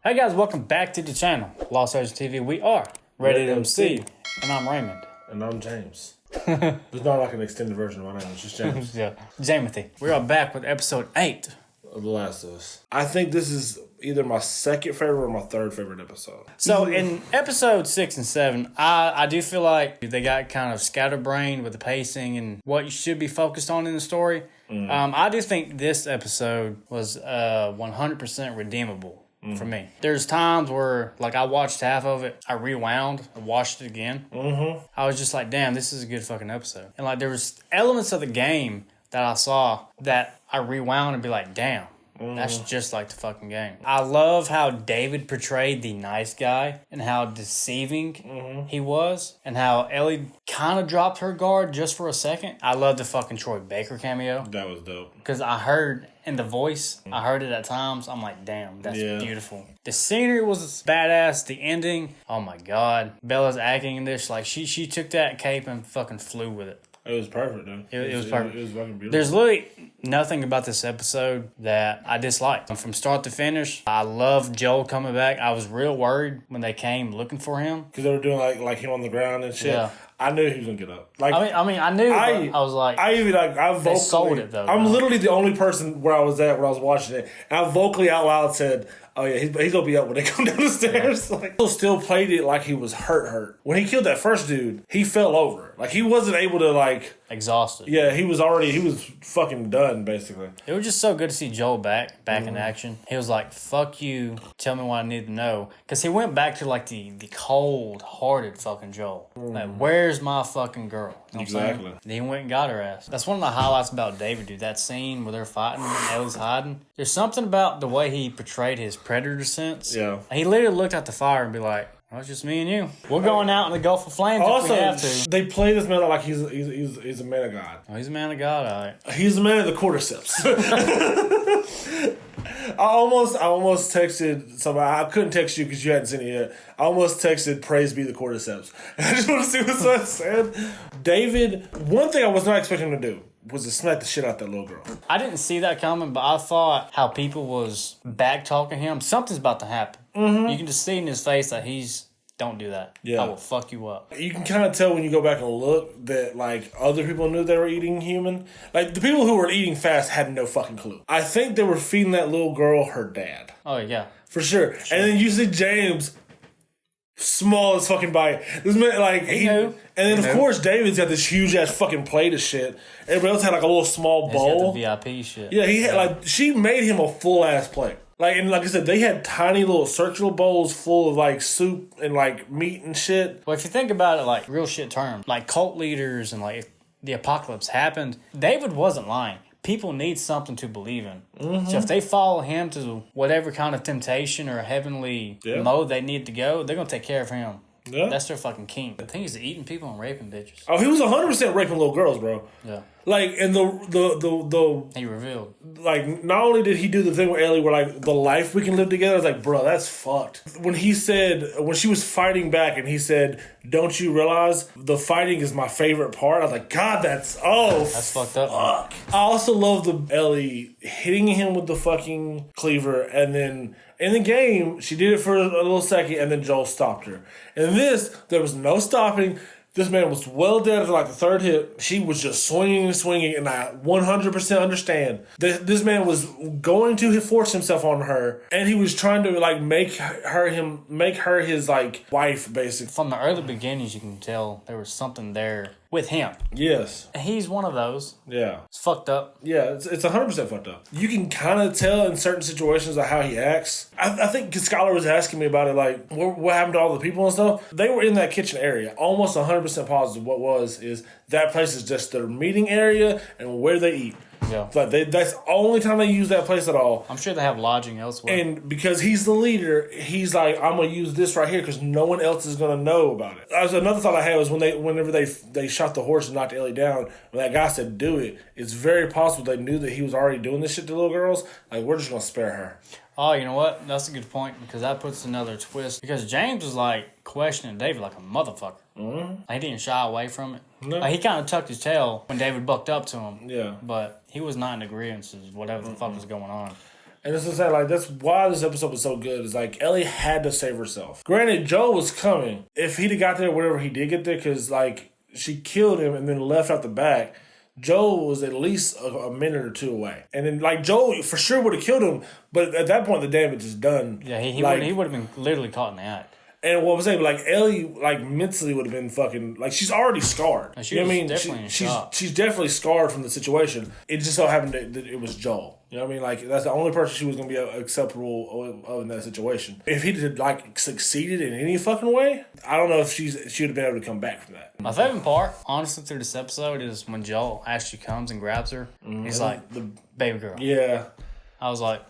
Hey guys, welcome back to the channel, Lost Urge TV. We are Ready to MC, and I'm Raymond. And I'm James. There's not like an extended version of my name, it's just James. Yeah, Jamothy. We are back with episode 8 of The Last of Us. I think this is either my second favorite or my third favorite episode. So in episode 6 and 7, I do feel like they got kind of scatterbrained with the pacing and what you should be focused on in the story. I do think this episode was 100% redeemable. For me, there's times where like I watched half of it, I rewound, I watched it again. I was just like, damn, this is a good fucking episode. And like there was elements of the game that I saw that I rewound and be like, damn, that's just like the fucking game. I love how David portrayed the nice guy and how deceiving he was, and how Ellie kind of dropped her guard just for a second. I love the fucking Troy Baker cameo. That was dope. Because I heard in the voice, I heard it at times. I'm like, damn, that's beautiful. The scenery was badass. The ending, oh my god. Bella's acting in this, like she took that cape and fucking flew with it. It was perfect, though. It was perfect. It was fucking beautiful. There's literally nothing about this episode that I disliked. From start to finish, I love Joel coming back. I was real worried when they came looking for him. Because they were doing like him on the ground and shit. Yeah. I knew he was gonna get up. Like I mean, I knew. I was like, I vocally sold it though. I'm literally the only person where I was at when I was watching it, and I vocally out loud said, "Oh yeah, he's gonna be up when they come down the stairs." Yeah. Like, he still played it like he was hurt. When he killed that first dude, he fell over. Like he wasn't able to like exhausted. Yeah, he was fucking done basically. It was just so good to see Joel back in action. He was like, "Fuck you, tell me what I need to know," because he went back to like the cold-hearted fucking Joel. Like, where's my fucking girl? You know exactly. Then he went and got her ass. That's one of the highlights about David, dude. That scene where they're fighting and Ellie's hiding. There's something about the way he portrayed his predator sense. Yeah. He literally looked at the fire and be like, "Well, it's just me and you. We're going out in the Gulf of Flames if we have to." They play this man like he's a man of God. Oh, he's a man of God, all right. He's a man of the cordyceps. I almost texted somebody. I couldn't text you because you hadn't seen it yet. I almost texted, "Praise be the cordyceps." I just want to see what someone said. David, one thing I was not expecting him to do was to smack the shit out that little girl. I didn't see that coming, but I thought how people was back talking him. Something's about to happen. You can just see in his face that he's, don't do that. Yeah. I will fuck you up. You can kind of tell when you go back and look that like other people knew they were eating human. Like the people who were eating fast had no fucking clue. I think they were feeding that little girl her dad. Oh, yeah. For sure. And then you see James, small as fucking bite. This man, like, he knew. And then, of course, David's got this huge ass fucking plate of shit. Everybody else had like a little small bowl. He's got the VIP shit. Yeah, he had like, she made him a full ass plate. Like, and like I said, they had tiny little circular bowls full of like soup and like meat and shit. Well, if you think about it, like real shit terms, like cult leaders and like if the apocalypse happened, David wasn't lying. People need something to believe in. So if they follow him to whatever kind of temptation or heavenly mode they need to go, they're going to take care of him. Yeah. That's their fucking king. The thing is eating people and raping bitches. Oh, he was 100% raping little girls, bro. Yeah. Like, and the he revealed. Like, not only did he do the thing with Ellie where, like, the life we can live together, I was like, bro, that's fucked. When she was fighting back and he said, "Don't you realize the fighting is my favorite part?" I was like, God, that's fucked up. Fuck. I also love the Ellie hitting him with the fucking cleaver, and then in the game, she did it for a little second, and then Joel stopped her. In this, there was no stopping. This man was well dead after like the third hit. She was just swinging, and I 100% understand that this man was going to force himself on her, and he was trying to like make her his like wife, basically. From the early beginnings, you can tell there was something there with him. Yes. He's one of those. Yeah. It's fucked up. Yeah, it's 100% fucked up. You can kind of tell in certain situations of how he acts. I think Skylar was asking me about it, like, what happened to all the people and stuff. They were in that kitchen area. Almost 100% positive is that place is just their meeting area and where they eat. Yeah. Like that's the only time they use that place at all. I'm sure they have lodging elsewhere. And because he's the leader, he's like, I'm going to use this right here because no one else is going to know about it. Another thought I had was whenever they shot the horse and knocked Ellie down, when that guy said do it, it's very possible they knew that he was already doing this shit to little girls. Like, we're just going to spare her. Oh, you know what? That's a good point because that puts another twist. Because James was like questioning David like a motherfucker. He didn't shy away from it. No. He kind of tucked his tail when David bucked up to him. Yeah. But he was not in agreement with whatever the fuck was going on. And that's what I'm saying, like, that's why this episode was so good. Is like, Ellie had to save herself. Granted, Joel was coming. If he'd have got there, whenever he did get there, because, like, she killed him and then left out the back, Joel was at least a minute or two away. And then, like, Joel for sure would have killed him, but at that point, the damage is done. Yeah, he would have been literally caught in the act. And what I'm saying, like, Ellie, like, mentally would have been fucking, like, she's already scarred. She was definitely in shock. She's definitely scarred from the situation. It just so happened that it was Joel. You know what I mean? Like, that's the only person she was going to be acceptable of in that situation. If he had, like, succeeded in any fucking way, I don't know if she would have been able to come back from that. My favorite part, honestly, through this episode is when Joel actually comes and grabs her. He's like, the baby girl. Yeah. I was like,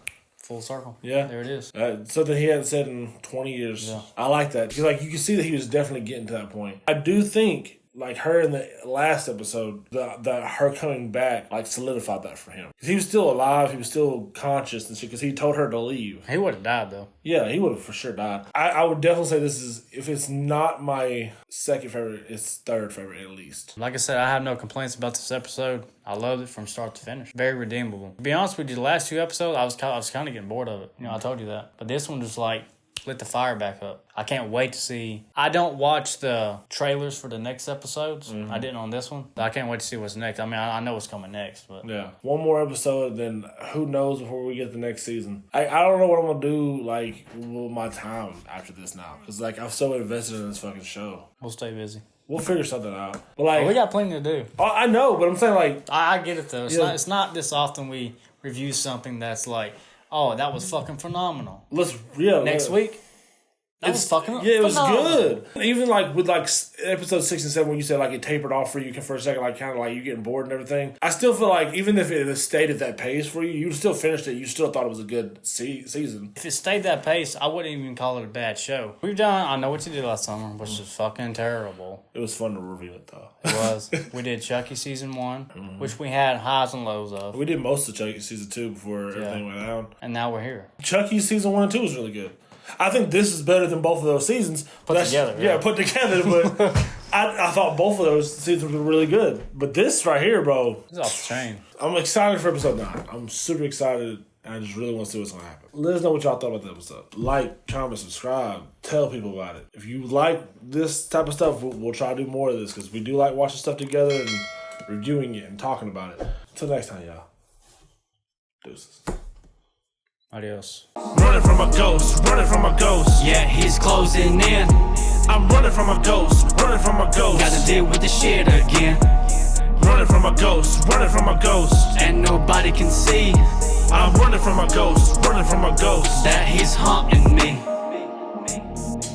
full circle. Yeah. There it is. Something he hadn't said in 20 years. Yeah. I like that. Because, like, you can see that he was definitely getting to that point. I do think, like, her in the last episode, that her coming back, like, solidified that for him. Because he was still alive. He was still conscious and shit. Because he told her to leave. He would have died, though. Yeah, he would have for sure died. I would definitely say this is, if it's not my second favorite, it's third favorite at least. Like I said, I have no complaints about this episode. I loved it from start to finish. Very redeemable. To be honest with you, the last two episodes, I was kind of getting bored of it. You know, I told you that. But this one just, like, lit the fire back up. I can't wait to see. I don't watch the trailers for the next episodes. I didn't on this one. I can't wait to see what's next. I mean, I know what's coming next. But yeah. One more episode, then who knows before we get the next season. I don't know what I'm going to do, like, with my time after this now. Because, like, I'm so invested in this fucking show. We'll stay busy. We'll figure something out. But, like, we got plenty to do. I know, but I'm saying, like... I get it, though. It's not this often we review something that's like, oh, that was fucking phenomenal. Next week... That was fucking yeah, it was phenomenal. good. Even like with like episode 6 and 7, when you said like it tapered off for you for a second, like kind of like you getting bored and everything. I still feel like even if it stayed at that pace for you, you still finished it. You still thought it was a good season. If it stayed that pace, I wouldn't even call it a bad show. We've done I Know What You Did Last Summer, which is fucking terrible. It was fun to review it though. It was. We did Chucky season 1, which we had highs and lows of. We did most of Chucky season 2 before everything went down. And now we're here. Chucky season 1 and 2 was really good. I think this is better than both of those seasons. Put together. Yeah, put together. But I thought both of those seasons were really good. But this right here, bro. It's off the chain. I'm excited for episode 9. I'm super excited. I just really want to see what's going to happen. Let us know what y'all thought about the episode. Like, comment, subscribe. Tell people about it. If you like this type of stuff, we'll try to do more of this. Because we do like watching stuff together and reviewing it and talking about it. Until next time, y'all. Deuces. Adios. Running from a ghost, running from a ghost. Yeah, he's closing in. I'm running from a ghost, running from a ghost. Gotta deal with the shit again. Running from a ghost, running from a ghost. And nobody can see I'm running from a ghost, running from a ghost. that he's haunting me.